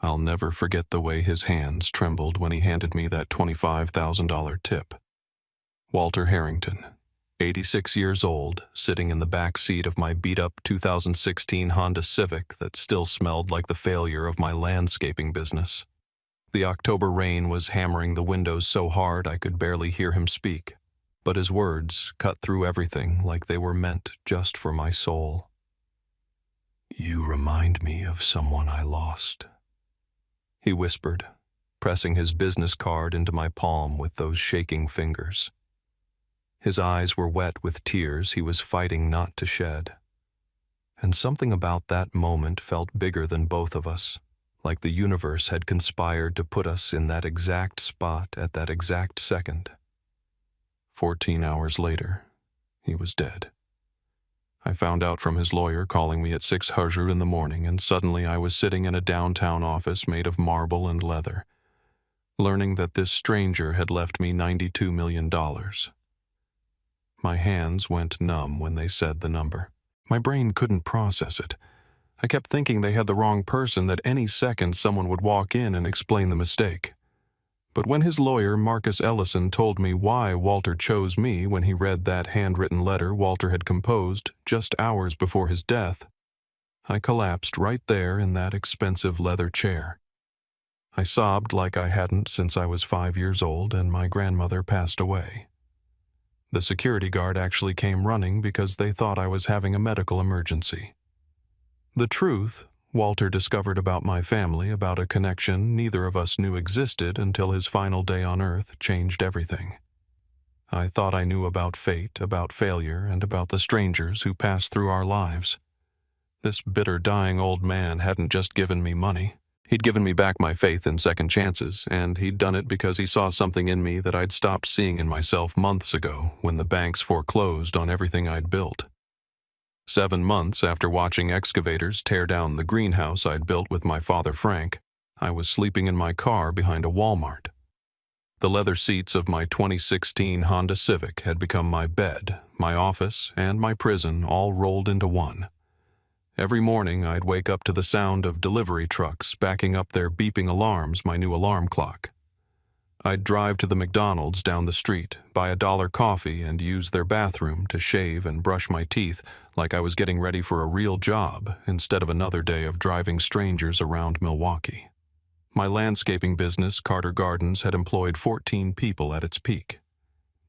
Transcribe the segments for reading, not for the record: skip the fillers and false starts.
I'll never forget the way his hands trembled when he handed me that $25,000 tip. Walter Harrington, 86 years old, sitting in the back seat of my beat-up 2016 Honda Civic that still smelled like the failure of my landscaping business. The October rain was hammering the windows so hard I could barely hear him speak, but his words cut through everything like they were meant just for my soul. "You remind me of someone I lost," he whispered, pressing his business card into my palm with those shaking fingers. His eyes were wet with tears he was fighting not to shed. And something about that moment felt bigger than both of us, like the universe had conspired to put us in that exact spot at that exact second. 14 hours later, he was dead. I found out from his lawyer calling me at 600 in the morning, and suddenly I was sitting in a downtown office made of marble and leather, learning that this stranger had left me $92 million. My hands went numb when they said the number. My brain couldn't process it. I kept thinking they had the wrong person, that any second someone would walk in and explain the mistake. But when his lawyer, Marcus Ellison, told me why Walter chose me when he read that handwritten letter Walter had composed just hours before his death, I collapsed right there in that expensive leather chair. I sobbed like I hadn't since I was 5 years old and my grandmother passed away. The security guard actually came running because they thought I was having a medical emergency. The truth Walter discovered about my family, about a connection neither of us knew existed until his final day on Earth, changed everything. I thought I knew about fate, about failure, and about the strangers who passed through our lives. This bitter, dying old man hadn't just given me money. He'd given me back my faith in second chances, and he'd done it because he saw something in me that I'd stopped seeing in myself months ago when the banks foreclosed on everything I'd built. 7 months after watching excavators tear down the greenhouse I'd built with my father Frank, I was sleeping in my car behind a Walmart. The leather seats of my 2016 Honda Civic had become my bed, my office, and my prison all rolled into one. Every morning I'd wake up to the sound of delivery trucks backing up their beeping alarms, my new alarm clock. I'd drive to the McDonald's down the street, buy $1 coffee, and use their bathroom to shave and brush my teeth like I was getting ready for a real job instead of another day of driving strangers around Milwaukee. My landscaping business, Carter Gardens, had employed 14 people at its peak.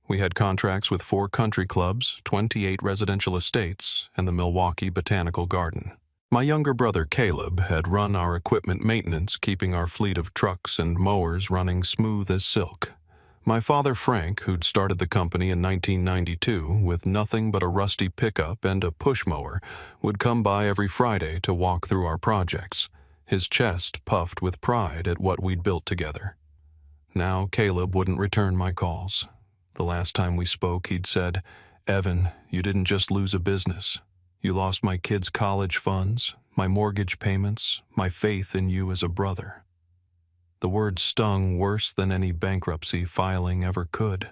We had contracts with 4 country clubs, 28 residential estates, and the Milwaukee Botanical Garden. My younger brother Caleb had run our equipment maintenance, keeping our fleet of trucks and mowers running smooth as silk. My father Frank, who'd started the company in 1992 with nothing but a rusty pickup and a push mower, would come by every Friday to walk through our projects, his chest puffed with pride at what we'd built together. Now Caleb wouldn't return my calls. The last time we spoke, he'd said, "Evan, you didn't just lose a business. You lost my kids' college funds, my mortgage payments, my faith in you as a brother." The words stung worse than any bankruptcy filing ever could.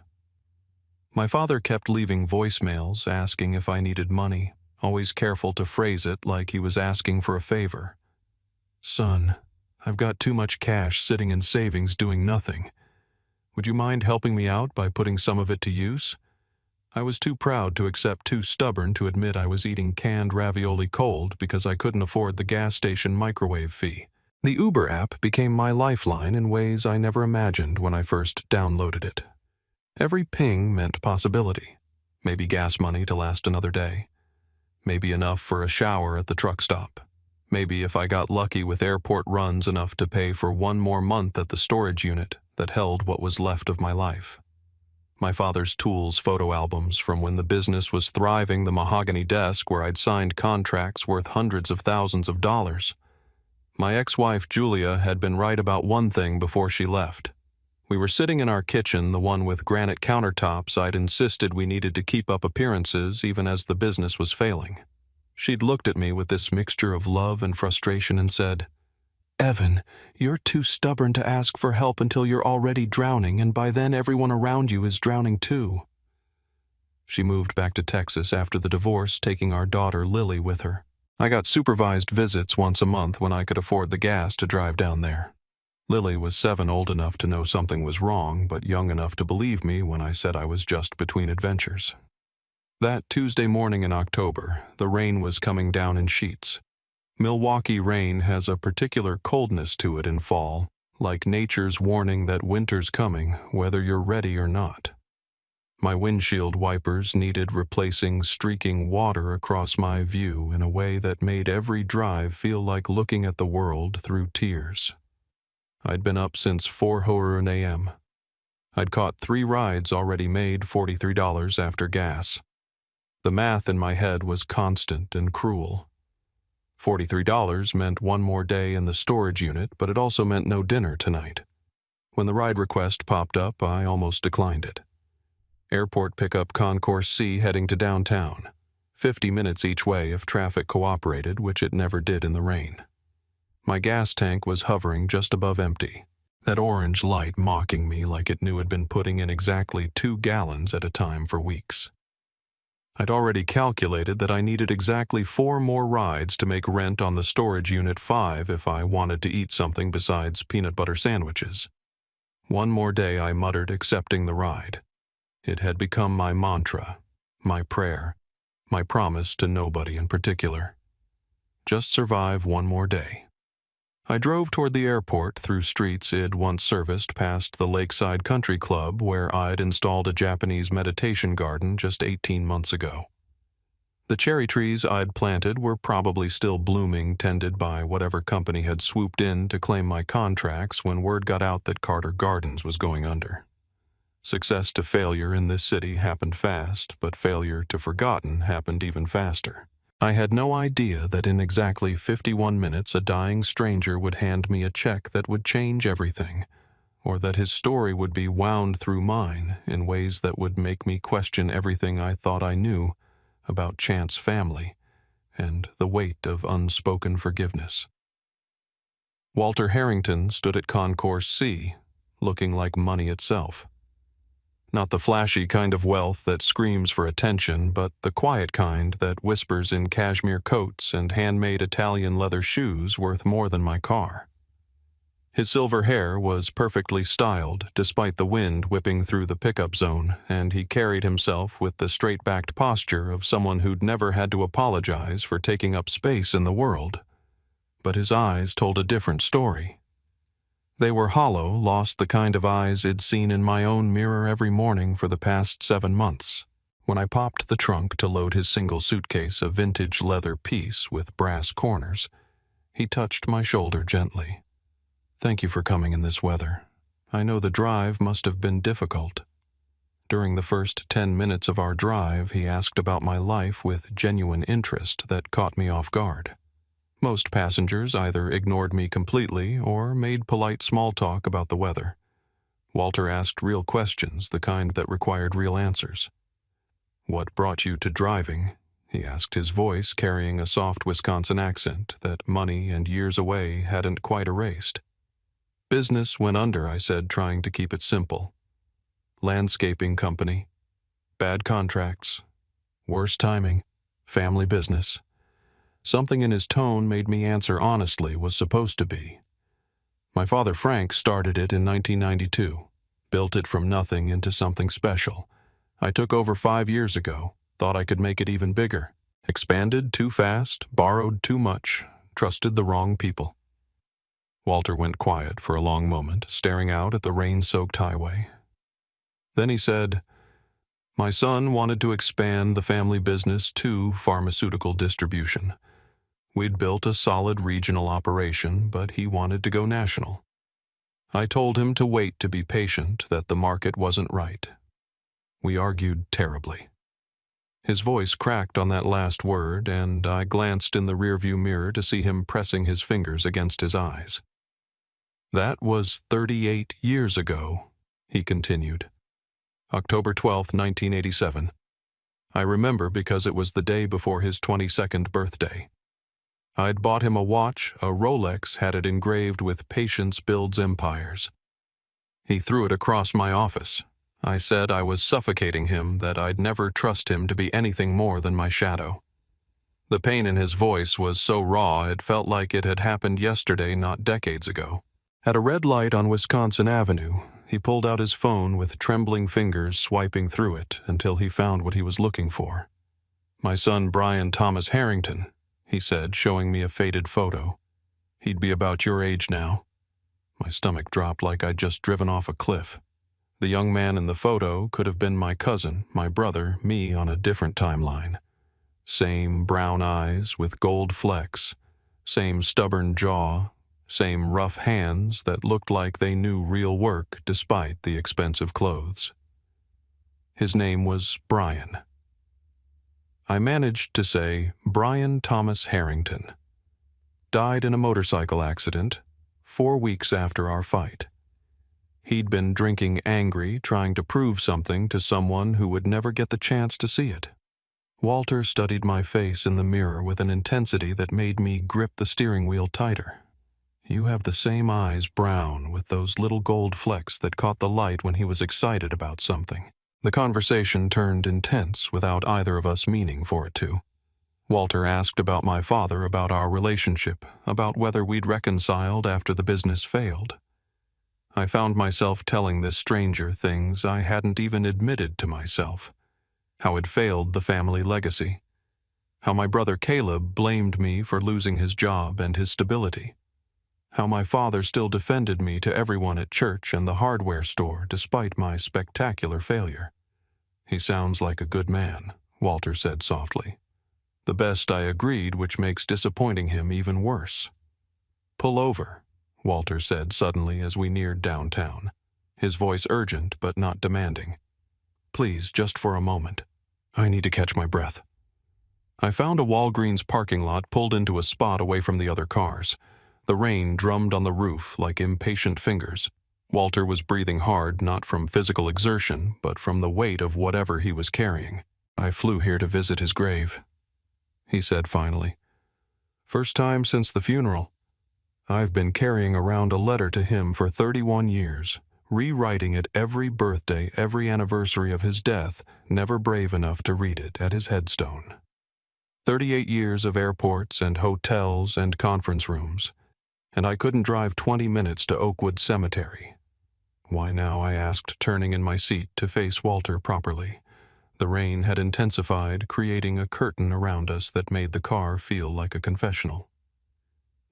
My father kept leaving voicemails asking if I needed money, always careful to phrase it like he was asking for a favor. "Son, I've got too much cash sitting in savings doing nothing. Would you mind helping me out by putting some of it to use?" I was too proud to accept, too stubborn to admit I was eating canned ravioli cold because I couldn't afford the gas station microwave fee. The Uber app became my lifeline in ways I never imagined when I first downloaded it. Every ping meant possibility. Maybe gas money to last another day. Maybe enough for a shower at the truck stop. Maybe if I got lucky with airport runs enough to pay for 1 more month at the storage unit that held what was left of my life. My father's tools photo albums from when the business was thriving, the mahogany desk where I'd signed contracts worth hundreds of thousands of dollars. My ex-wife Julia had been right about one thing before she left. We were sitting in our kitchen, the one with granite countertops I'd insisted we needed to keep up appearances even as the business was failing. She'd looked at me with this mixture of love and frustration and said, "Evan, you're too stubborn to ask for help until you're already drowning, and by then everyone around you is drowning too." She moved back to Texas after the divorce, taking our daughter Lily with her. I got supervised visits once a month when I could afford the gas to drive down there. Lily was 7, old enough to know something was wrong, but young enough to believe me when I said I was just between adventures. That Tuesday morning in October, the rain was coming down in sheets. Milwaukee rain has a particular coldness to it in fall, like nature's warning that winter's coming, whether you're ready or not. My windshield wipers needed replacing, streaking water across my view in a way that made every drive feel like looking at the world through tears. I'd been up since 4 a.m. I'd caught 3 rides already made $43 after gas. The math in my head was constant and cruel. $43 meant one more day in the storage unit, but it also meant no dinner tonight. When the ride request popped up, I almost declined it. Airport pickup Concourse C heading to downtown. 50 minutes each way if traffic cooperated, which it never did in the rain. My gas tank was hovering just above empty, that orange light mocking me like it knew I'd been putting in exactly 2 gallons at a time for weeks. I'd already calculated that I needed exactly 4 more rides to make rent on the storage unit 5 if I wanted to eat something besides peanut butter sandwiches. One more day, I muttered, accepting the ride. It had become my mantra, my prayer, my promise to nobody in particular. Just survive one more day. I drove toward the airport through streets I'd once serviced past the Lakeside Country Club where I'd installed a Japanese meditation garden just 18 months ago. The cherry trees I'd planted were probably still blooming, tended by whatever company had swooped in to claim my contracts when word got out that Carter Gardens was going under. Success to failure in this city happened fast, but failure to forgotten happened even faster. I had no idea that in exactly 51 minutes a dying stranger would hand me a check that would change everything, or that his story would be wound through mine in ways that would make me question everything I thought I knew about Chant's family and the weight of unspoken forgiveness. Walter Harrington stood at Concourse C, looking like money itself. Not the flashy kind of wealth that screams for attention, but the quiet kind that whispers in cashmere coats and handmade Italian leather shoes worth more than my car. His silver hair was perfectly styled despite the wind whipping through the pickup zone, and he carried himself with the straight-backed posture of someone who'd never had to apologize for taking up space in the world. But his eyes told a different story. They were hollow, lost the kind of eyes I'd seen in my own mirror every morning for the past 7 months. When I popped the trunk to load his single suitcase, a vintage leather piece with brass corners, he touched my shoulder gently. "Thank you for coming in this weather. I know the drive must have been difficult." During the first 10 minutes of our drive, he asked about my life with genuine interest that caught me off guard. Most passengers either ignored me completely or made polite small talk about the weather. Walter asked real questions, the kind that required real answers. "What brought you to driving?" he asked, his voice carrying a soft Wisconsin accent that money and years away hadn't quite erased. "Business went under," I said, trying to keep it simple. "Landscaping company. Bad contracts. Worse timing. Family business." Something in his tone made me answer honestly, was supposed to be. "My father Frank started it in 1992, built it from nothing into something special. I took over 5 years ago, thought I could make it even bigger. Expanded too fast, borrowed too much, trusted the wrong people." Walter went quiet for a long moment, staring out at the rain-soaked highway. Then he said, "My son wanted to expand the family business to pharmaceutical distribution. We'd built a solid regional operation, but he wanted to go national. I told him to wait, to be patient, that the market wasn't right. We argued terribly." His voice cracked on that last word, and I glanced in the rearview mirror to see him pressing his fingers against his eyes. "That was 38 years ago," he continued. "October 12th, 1987. I remember because it was the day before his 22nd birthday. I'd bought him a watch, a Rolex had it engraved with 'Patience builds empires.' He threw it across my office. I said I was suffocating him, that I'd never trust him to be anything more than my shadow. The pain in his voice was so raw it felt like it had happened yesterday, not decades ago. At a red light on Wisconsin Avenue, he pulled out his phone with trembling fingers swiping through it until he found what he was looking for. "My son Brian Thomas Harrington," he said, showing me a faded photo. "He'd be about your age now." My stomach dropped like I'd just driven off a cliff. The young man in the photo could have been my cousin, my brother, me on a different timeline. Same brown eyes with gold flecks, same stubborn jaw, same rough hands that looked like they knew real work despite the expensive clothes. His name was Brian. I managed to say Brian Thomas Harrington. Died in a motorcycle accident 4 weeks after our fight. He'd been drinking angry, trying to prove something to someone who would never get the chance to see it. Walter studied my face in the mirror with an intensity that made me grip the steering wheel tighter. "You have the same eyes, brown, with those little gold flecks that caught the light when he was excited about something." The conversation turned intense without either of us meaning for it to. Walter asked about my father, about our relationship, about whether we'd reconciled after the business failed. I found myself telling this stranger things I hadn't even admitted to myself. How it failed the family legacy. How my brother Caleb blamed me for losing his job and his stability. How my father still defended me to everyone at church and the hardware store despite my spectacular failure. "He sounds like a good man," Walter said softly. "The best," I agreed, "which makes disappointing him even worse." "Pull over," Walter said suddenly as we neared downtown, his voice urgent but not demanding. "Please, just for a moment. I need to catch my breath." I found a Walgreens parking lot, pulled into a spot away from the other cars. The rain drummed on the roof like impatient fingers. Walter was breathing hard, not from physical exertion, but from the weight of whatever he was carrying. "I flew here to visit his grave," he said finally. "First time since the funeral. I've been carrying around a letter to him for 31 years, rewriting it every birthday, every anniversary of his death, never brave enough to read it at his headstone. 38 years of airports and hotels and conference rooms, and I couldn't drive 20 minutes to Oakwood Cemetery." "Why now?" I asked, turning in my seat to face Walter properly. The rain had intensified, creating a curtain around us that made the car feel like a confessional.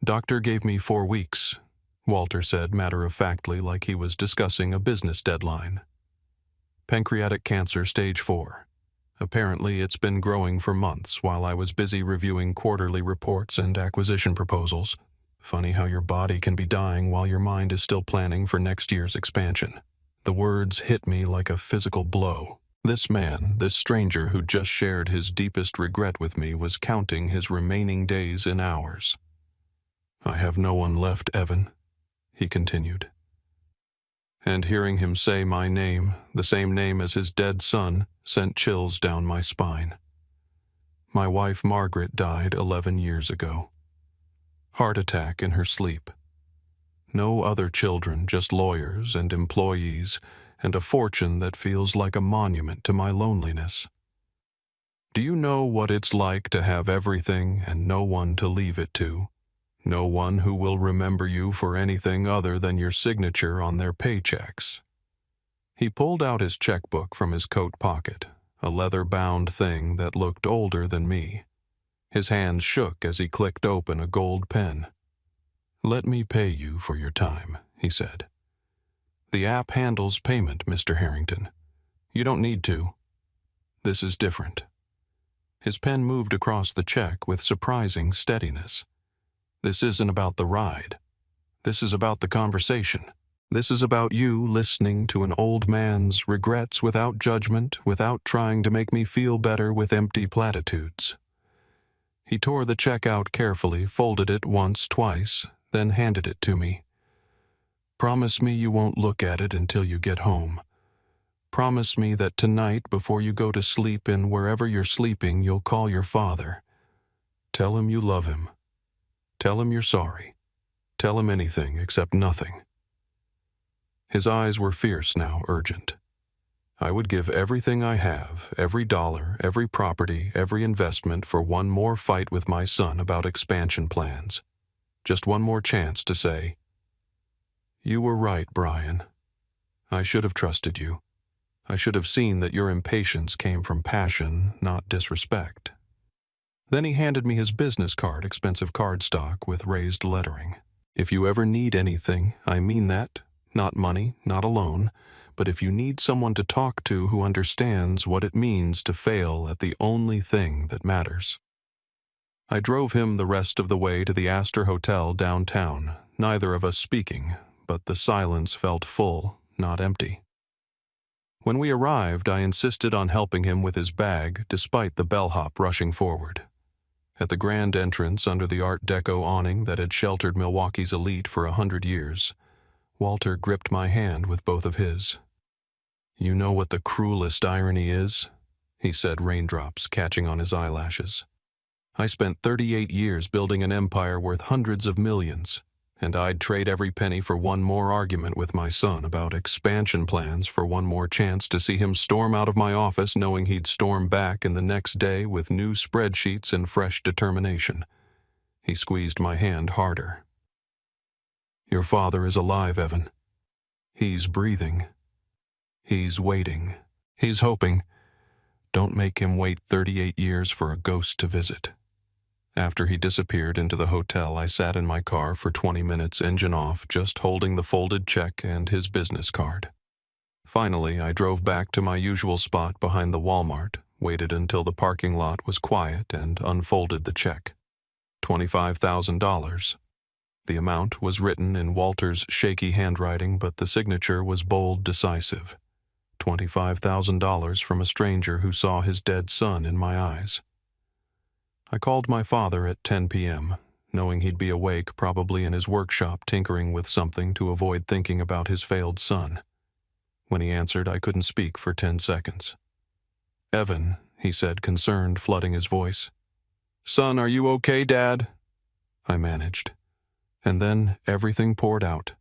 "Doctor gave me 4 weeks, Walter said matter-of-factly, like he was discussing a business deadline. "Pancreatic cancer, stage 4. Apparently it's been growing for months while I was busy reviewing quarterly reports and acquisition proposals. Funny how your body can be dying while your mind is still planning for next year's expansion." The words hit me like a physical blow. This man, this stranger who just shared his deepest regret with me, was counting his remaining days in hours. "I have no one left, Evan," he continued. And hearing him say my name, the same name as his dead son, sent chills down my spine. My wife Margaret died 11 years ago. Heart attack in her sleep. No other children, just lawyers and employees, and a fortune that feels like a monument to my loneliness. Do you know what it's like to have everything and no one to leave it to? No one who will remember you for anything other than your signature on their paychecks. He pulled out his checkbook from his coat pocket, a leather-bound thing that looked older than me. His hands shook as he clicked open a gold pen. "Let me pay you for your time," he said. "The app handles payment, Mr. Harrington. You don't need to. This is different." His pen moved across the check with surprising steadiness. "This isn't about the ride. This is about the conversation. This is about you listening to an old man's regrets without judgment, without trying to make me feel better with empty platitudes." He tore the check out carefully, folded it once, twice, then handed it to me. "Promise me you won't look at it until you get home. Promise me that tonight, before you go to sleep in wherever you're sleeping, you'll call your father. Tell him you love him. Tell him you're sorry. Tell him anything except nothing." His eyes were fierce now, urgent. I would give everything I have, every dollar, every property, every investment for one more fight with my son about expansion plans. Just one more chance to say, "You were right, Brian. I should have trusted you. I should have seen that your impatience came from passion, not disrespect." Then he handed me his business card, expensive cardstock with raised lettering. "If you ever need anything, I mean that, not money, not a loan, but if you need someone to talk to who understands what it means to fail at the only thing that matters." I drove him the rest of the way to the Astor Hotel downtown, neither of us speaking, but the silence felt full, not empty. When we arrived, I insisted on helping him with his bag, despite the bellhop rushing forward. At the grand entrance under the Art Deco awning that had sheltered Milwaukee's elite for 100 years, Walter gripped my hand with both of his. "You know what the cruelest irony is?" he said, raindrops catching on his eyelashes. "I spent 38 years building an empire worth hundreds of millions, and I'd trade every penny for one more argument with my son about expansion plans, for one more chance to see him storm out of my office knowing he'd storm back in the next day with new spreadsheets and fresh determination." He squeezed my hand harder. "Your father is alive, Evan. He's breathing. He's waiting. He's hoping. Don't make him wait 38 years for a ghost to visit." After he disappeared into the hotel, I sat in my car for 20 minutes, engine off, just holding the folded check and his business card. Finally, I drove back to my usual spot behind the Walmart, waited until the parking lot was quiet, and unfolded the check. $25,000. The amount was written in Walter's shaky handwriting, but the signature was bold, decisive. $25,000 from a stranger who saw his dead son in my eyes. I called my father at 10 p.m., knowing he'd be awake, probably in his workshop tinkering with something to avoid thinking about his failed son. When he answered, I couldn't speak for 10 seconds. "Evan," he said, concerned flooding his voice. "Son, are you okay, Dad?" I managed. And then everything poured out.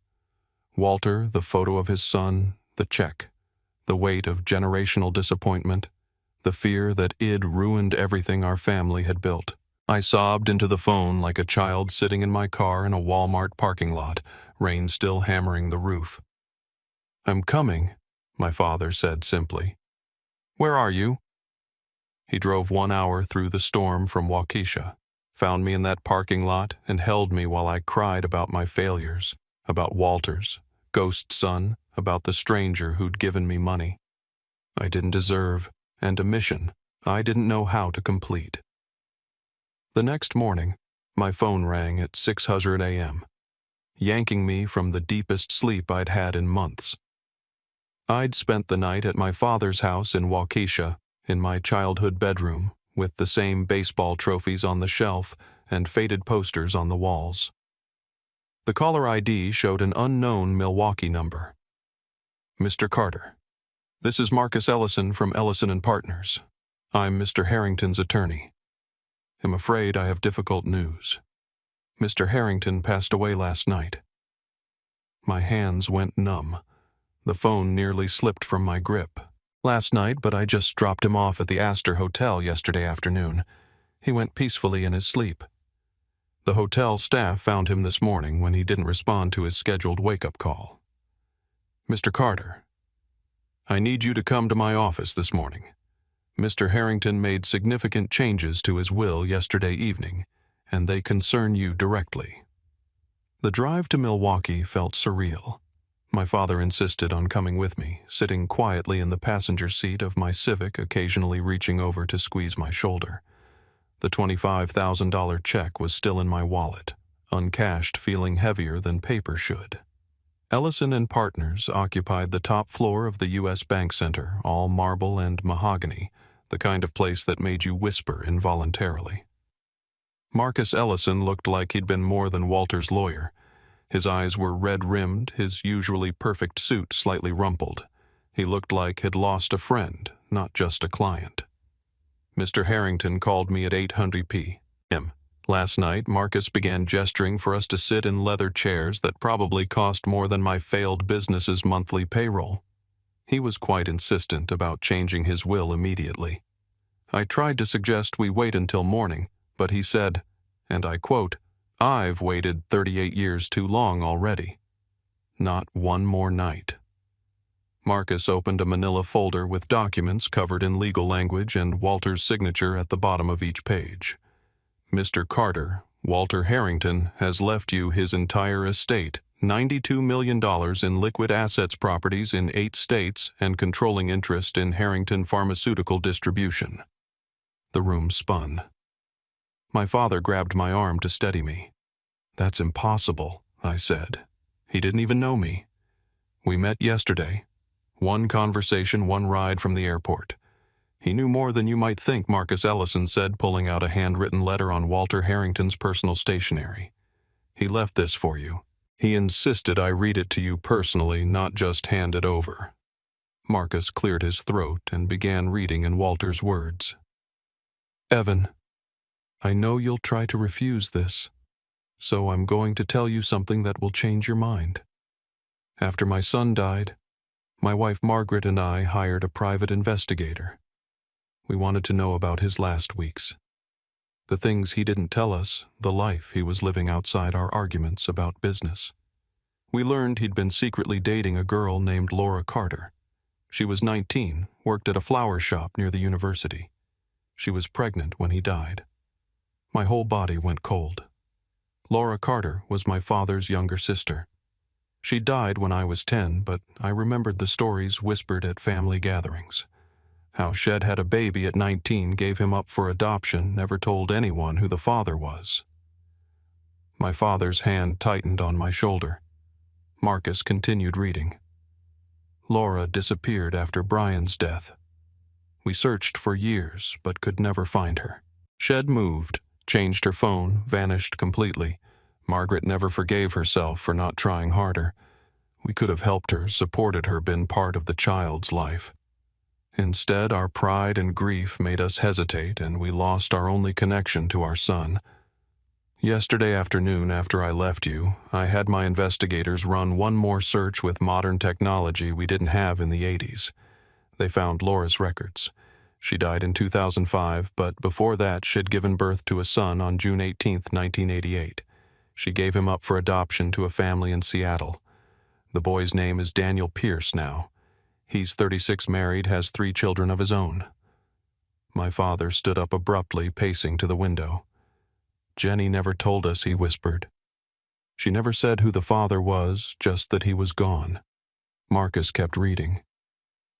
Walter, the photo of his son, the check, the weight of generational disappointment, the fear that id ruined everything our family had built. I sobbed into the phone like a child sitting in my car in a Walmart parking lot, rain still hammering the roof. "I'm coming," my father said simply. "Where are you?" He drove 1 hour through the storm from Waukesha, found me in that parking lot, and held me while I cried about my failures, about Walter's ghost son, about the stranger who'd given me money I didn't deserve, and a mission I didn't know how to complete. The next morning, my phone rang at 6:00 a.m., yanking me from the deepest sleep I'd had in months. I'd spent the night at my father's house in Waukesha, in my childhood bedroom, with the same baseball trophies on the shelf and faded posters on the walls. The caller ID showed an unknown Milwaukee number. "Mr. Carter, this is Marcus Ellison from Ellison & Partners. I'm Mr. Harrington's attorney. I'm afraid I have difficult news. Mr. Harrington passed away last night." My hands went numb. The phone nearly slipped from my grip. "Last night, but I just dropped him off at the Astor Hotel yesterday afternoon. He went peacefully in his sleep. The hotel staff found him this morning when he didn't respond to his scheduled wake-up call. Mr. Carter, I need you to come to my office this morning. Mr. Harrington made significant changes to his will yesterday evening, and they concern you directly." The drive to Milwaukee felt surreal. My father insisted on coming with me, sitting quietly in the passenger seat of my Civic, occasionally reaching over to squeeze my shoulder. The $25,000 check was still in my wallet, uncashed, feeling heavier than paper should. Ellison & Partners occupied the top floor of the U.S. Bank Center, all marble and mahogany, the kind of place that made you whisper involuntarily. Marcus Ellison looked like he'd been more than Walter's lawyer. His eyes were red-rimmed, his usually perfect suit slightly rumpled. He looked like he'd lost a friend, not just a client. Mr. Harrington called me at 8:00 p.m. Last night, Marcus began gesturing for us to sit in leather chairs that probably cost more than my failed business's monthly payroll. He was quite insistent about changing his will immediately. I tried to suggest we wait until morning, but he said, and I quote, "I've waited 38 years too long already. Not one more night." Marcus opened a manila folder with documents covered in legal language and Walter's signature at the bottom of each page. "Mr. Carter, Walter Harrington has left you his entire estate, $92 million in liquid assets properties in 8 states and controlling interest in Harrington Pharmaceutical Distribution." The room spun. My father grabbed my arm to steady me. "That's impossible," I said. "He didn't even know me. We met yesterday. One conversation, one ride from the airport. He knew more than you might think," Marcus Ellison said, pulling out a handwritten letter on Walter Harrington's personal stationery. "He left this for you. He insisted I read it to you personally, not just hand it over." Marcus cleared his throat and began reading in Walter's words. "Evan, I know you'll try to refuse this, so I'm going to tell you something that will change your mind. After my son died, my wife Margaret and I hired a private investigator. We wanted to know about his last weeks. The things he didn't tell us, the life he was living outside our arguments about business. We learned he'd been secretly dating a girl named Laura Carter. She was 19, worked at a flower shop near the university. She was pregnant when he died. My whole body went cold. Laura Carter was my father's younger sister. She died when I was 10, but I remembered the stories whispered at family gatherings. How Shed had a baby at 19, gave him up for adoption, never told anyone who the father was." My father's hand tightened on my shoulder. Marcus continued reading. "Laura disappeared after Brian's death. We searched for years, but could never find her. Shed moved, changed her phone, vanished completely. Margaret never forgave herself for not trying harder. We could have helped her, supported her, been part of the child's life. Instead, our pride and grief made us hesitate, and we lost our only connection to our son. Yesterday afternoon, after I left you, I had my investigators run one more search with modern technology we didn't have in the 80s. They found Laura's records. She died in 2005, but before that she'd given birth to a son on June 18, 1988. She gave him up for adoption to a family in Seattle. The boy's name is Daniel Pierce now. He's 36, married, has 3 children of his own." My father stood up abruptly, pacing to the window. "Jenny never told us," he whispered. "She never said who the father was, just that he was gone." Marcus kept reading.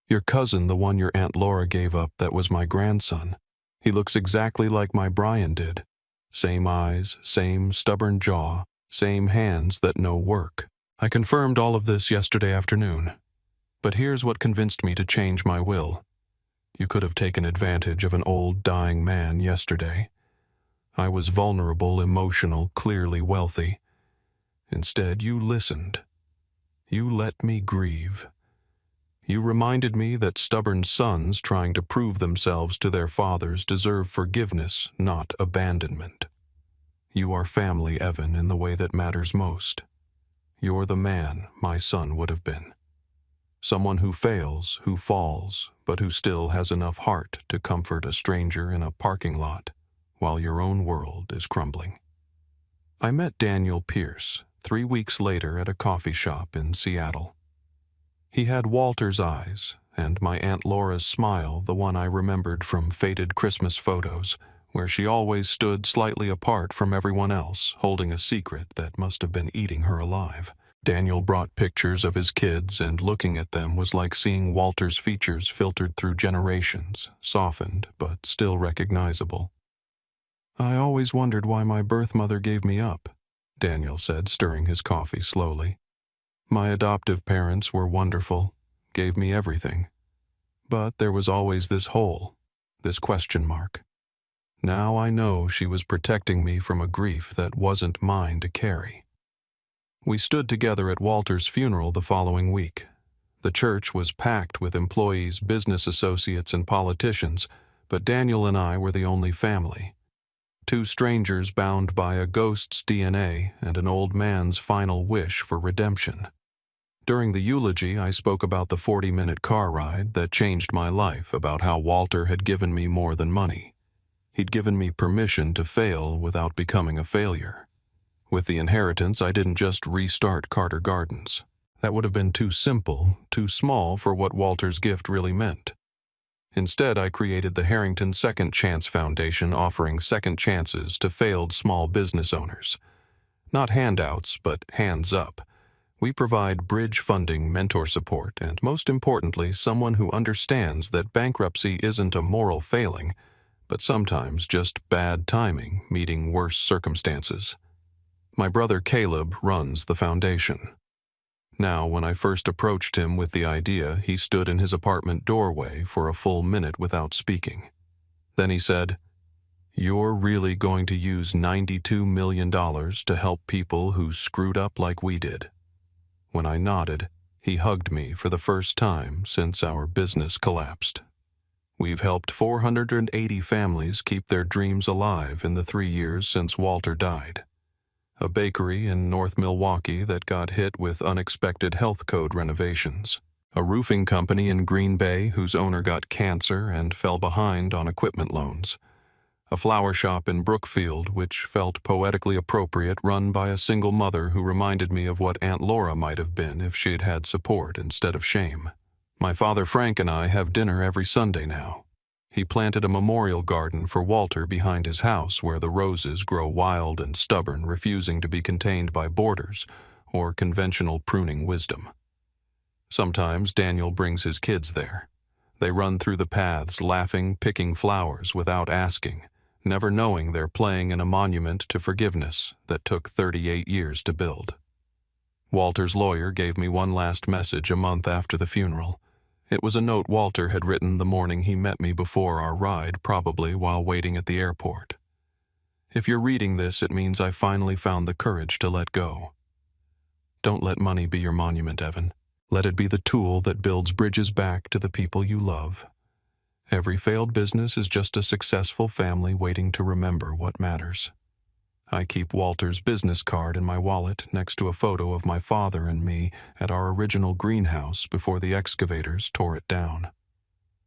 "Your cousin, the one your Aunt Laura gave up, that was my grandson. He looks exactly like my Brian did. Same eyes, same stubborn jaw, same hands that know work. I confirmed all of this yesterday afternoon. But here's what convinced me to change my will. You could have taken advantage of an old, dying man yesterday. I was vulnerable, emotional, clearly wealthy. Instead, you listened. You let me grieve. You reminded me that stubborn sons trying to prove themselves to their fathers deserve forgiveness, not abandonment. You are family, Evan, in the way that matters most. You're the man my son would have been. Someone who fails, who falls, but who still has enough heart to comfort a stranger in a parking lot while your own world is crumbling." I met Daniel Pierce 3 weeks later at a coffee shop in Seattle. He had Walter's eyes and my Aunt Laura's smile, the one I remembered from faded Christmas photos, where she always stood slightly apart from everyone else, holding a secret that must have been eating her alive. Daniel brought pictures of his kids, and looking at them was like seeing Walter's features filtered through generations, softened but still recognizable. "I always wondered why my birth mother gave me up," Daniel said, stirring his coffee slowly. "My adoptive parents were wonderful, gave me everything. But there was always this hole, this question mark. Now I know she was protecting me from a grief that wasn't mine to carry." We stood together at Walter's funeral the following week. The church was packed with employees, business associates, and politicians, but Daniel and I were the only family. 2 strangers bound by a ghost's DNA and an old man's final wish for redemption. During the eulogy, I spoke about the 40-minute car ride that changed my life, about how Walter had given me more than money. He'd given me permission to fail without becoming a failure. With the inheritance, I didn't just restart Carter Gardens. That would have been too simple, too small for what Walter's gift really meant. Instead, I created the Harrington Second Chance Foundation, offering second chances to failed small business owners. Not handouts, but hands up. We provide bridge funding, mentor support, and most importantly, someone who understands that bankruptcy isn't a moral failing, but sometimes just bad timing meeting worse circumstances. My brother Caleb runs the foundation. Now, when I first approached him with the idea, he stood in his apartment doorway for a full minute without speaking. Then he said, "You're really going to use $92 million to help people who screwed up like we did?" When I nodded, he hugged me for the first time since our business collapsed. We've helped 480 families keep their dreams alive in the 3 years since Walter died. A bakery in North Milwaukee that got hit with unexpected health code renovations. A roofing company in Green Bay whose owner got cancer and fell behind on equipment loans. A flower shop in Brookfield which felt poetically appropriate, run by a single mother who reminded me of what Aunt Laura might have been if she'd had support instead of shame. My father Frank and I have dinner every Sunday now. He planted a memorial garden for Walter behind his house where the roses grow wild and stubborn, refusing to be contained by borders or conventional pruning wisdom. Sometimes Daniel brings his kids there. They run through the paths, laughing, picking flowers without asking, never knowing they're playing in a monument to forgiveness that took 38 years to build. Walter's lawyer gave me one last message a month after the funeral. It was a note Walter had written the morning he met me before our ride, probably while waiting at the airport. If you're reading this, it means I finally found the courage to let go. Don't let money be your monument, Evan. Let it be the tool that builds bridges back to the people you love. Every failed business is just a successful family waiting to remember what matters. I keep Walter's business card in my wallet next to a photo of my father and me at our original greenhouse before the excavators tore it down.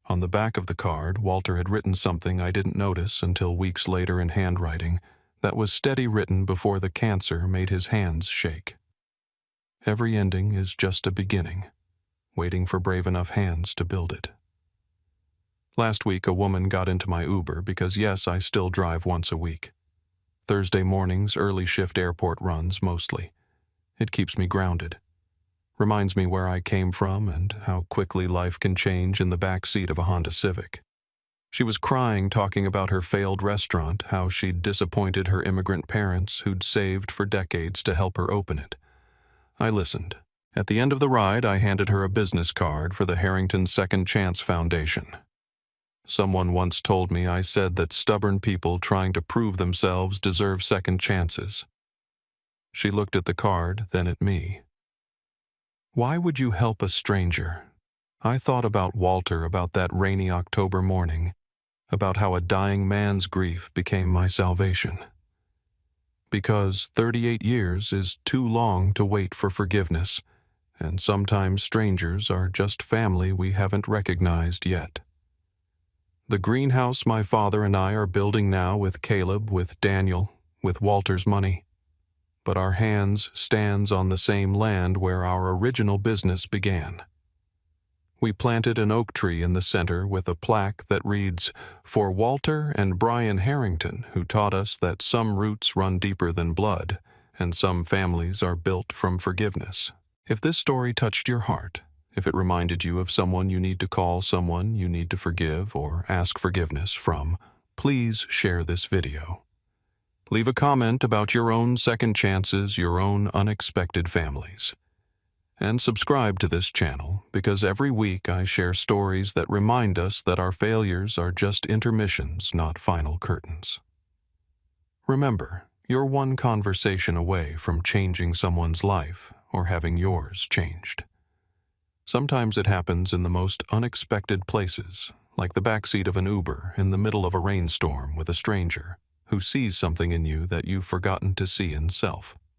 On the back of the card, Walter had written something I didn't notice until weeks later in handwriting that was steady written before the cancer made his hands shake. Every ending is just a beginning, waiting for brave enough hands to build it. Last week, a woman got into my Uber because, yes, I still drive once a week. Thursday mornings, early shift airport runs mostly. It keeps me grounded. Reminds me where I came from and how quickly life can change in the back seat of a Honda Civic. She was crying, talking about her failed restaurant, how she'd disappointed her immigrant parents who'd saved for decades to help her open it. I listened. At the end of the ride, I handed her a business card for the Harrington Second Chance Foundation. Someone once told me I said that stubborn people trying to prove themselves deserve second chances. She looked at the card, then at me. Why would you help a stranger? I thought about Walter, about that rainy October morning, about how a dying man's grief became my salvation. Because 38 years is too long to wait for forgiveness, and sometimes strangers are just family we haven't recognized yet. The greenhouse my father and I are building now with Caleb, with Daniel, with Walter's money. But our hands stands on the same land where our original business began. We planted an oak tree in the center with a plaque that reads, "For Walter and Brian Harrington, who taught us that some roots run deeper than blood, and some families are built from forgiveness." If this story touched your heart, if it reminded you of someone you need to call, someone you need to forgive or ask forgiveness from, please share this video. Leave a comment about your own second chances, your own unexpected families. And subscribe to this channel because every week I share stories that remind us that our failures are just intermissions, not final curtains. Remember, you're one conversation away from changing someone's life or having yours changed. Sometimes it happens in the most unexpected places, like the backseat of an Uber in the middle of a rainstorm with a stranger who sees something in you that you've forgotten to see in self.